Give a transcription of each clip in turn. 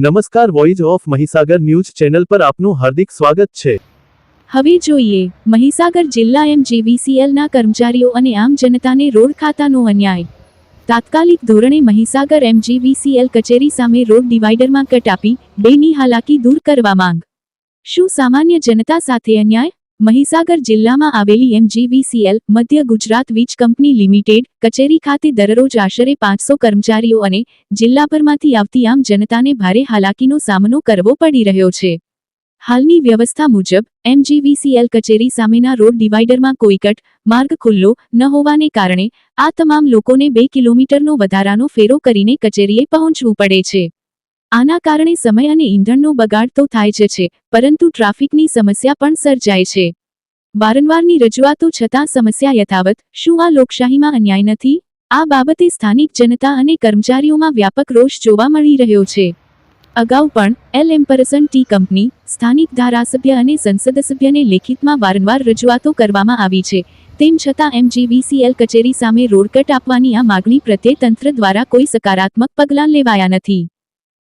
નમસ્કાર, voice of Mahisagar news channel પર આપનું હાર્દિક સ્વાગત છે। હવે જોઈએ મહીસાગર જિલ્લા એમજીવીસીએલના કર્મચારીઓ અને આમ જનતાને રોડ ખાતાનો અન્યાય। તાત્કાલિક ધોરણે મહીસાગર એમજીવીસીએલ કચેરી સામે રોડ ડિવાઈડરમાં કટ આપી બેની હાલાકી દૂર કરવા માંગ। શું સામાન્ય જનતા સાથે અન્યાય? મહીસાગર જિલ્લામાં આવેલી એમજીવીસીએલ મધ્ય ગુજરાત વીજ કંપની લિમિટેડ કચેરી ખાતે દરરોજ આશરે 500 કર્મચારીઓ અને જિલ્લાભરમાંથી આવતી આમ જનતાને ભારે હાલાકીનો સામનો કરવો પડી રહ્યો છે। હાલની વ્યવસ્થા મુજબ એમજીવીસીએલ કચેરી સામેના રોડ ડિવાઈડરમાં કોઈ કટ માર્ગ ખુલ્લો ન હોવાને કારણે આ તમામ લોકોને 2 કિલોમીટરનો વધારાનો ફેરો કરીને કચેરીએ પહોંચવું પડે છે। આના કારણે સમય અને ઈંધણનો બગાડ તો થાય જ છે, પરંતુ ટ્રાફિકની સમસ્યા પણ સર્જાય છે। વારંવારની રજૂઆતો છતાં સમસ્યા યથાવત। શું આ લોકશાહીમાં અન્યાય નથી? આ બાબતે સ્થાનિક જનતા અને કર્મચારીઓમાં વ્યાપક રોષ જોવા મળી રહ્યો છે। અગાઉ પણ એલ એમ્પરસન ટી કંપની, સ્થાનિક ધારાસભ્ય અને સંસદ સભ્યને લેખિતમાં વારંવાર રજૂઆતો કરવામાં આવી છે, તેમ છતાં એમજીવીસીએલ કચેરી સામે રોડ કટ આપવાની આ માગણી પ્રત્યે તંત્ર દ્વારા કોઈ સકારાત્મક પગલાં લેવાયા નથી।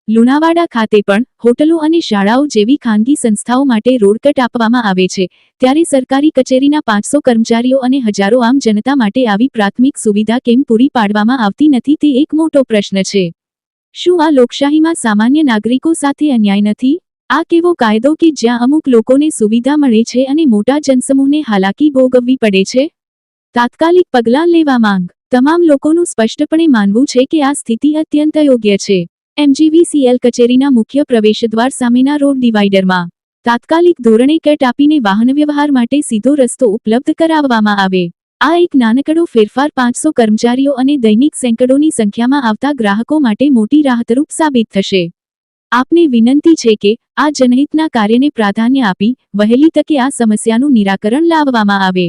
લુણાવાડા ખાતે પણ હોટલો અને શાળાઓ જેવી ખાનગી સંસ્થાઓ માટે રોડ કટ આપવામાં આવે છે, ત્યારે સરકારી કચેરીના 500 કર્મચારીઓ અને હજારો આમ જનતા માટે આવી પ્રાથમિક સુવિધા કેમ પૂરી પાડવામાં આવતી નથી તે એક મોટો પ્રશ્ન છે। શું આ લોકશાહીમાં સામાન્ય નાગરિકો સાથે અન્યાય નથી? આ કેવો કાયદો કે જ્યાં અમુક લોકોને સુવિધા મળે છે અને મોટા જનસમૂહને હાલાકી ભોગવવી પડે છે? તાત્કાલિક પગલાં લેવા માંગ। તમામ લોકોનું સ્પષ્ટપણે માનવું છે કે આ સ્થિતિ અત્યંત અયોગ્ય છે। એમજીવીસીએલ કચેરીના મુખ્ય પ્રવેશદ્વાર સામેના રોડ ડિવાઈડરમાં તાત્કાલિક ધોરણે કટ આપીને વાહનવ્યવહાર માટે સીધો રસ્તો ઉપલબ્ધ કરાવવામાં આવે। આ એક નાનકડો ફેરફાર 500 કર્મચારીઓ અને દૈનિક સેંકડોની સંખ્યામાં આવતા ગ્રાહકો માટે મોટી રાહતરૂપ સાબિત થશે। આપને વિનંતી છે કે આ જનહિતના કાર્યને પ્રાધાન્ય આપી વહેલી તકે આ સમસ્યાનું નિરાકરણ લાવવામાં આવે।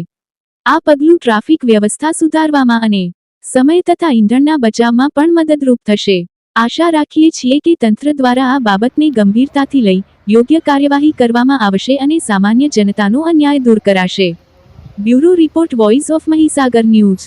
આ પગલું ટ્રાફિક વ્યવસ્થા સુધારવામાં અને સમય તથા ઈંધણના બચાવમાં પણ મદદરૂપ થશે। આશા રાખીએ છીએ કે તંત્ર દ્વારા આ બાબતને ગંભીરતાથી લઈ યોગ્ય કાર્યવાહી કરવામાં આવશે અને સામાન્ય જનતાનો અન્યાય દૂર કરાશે। Bureau report, voice of Mahisagar news.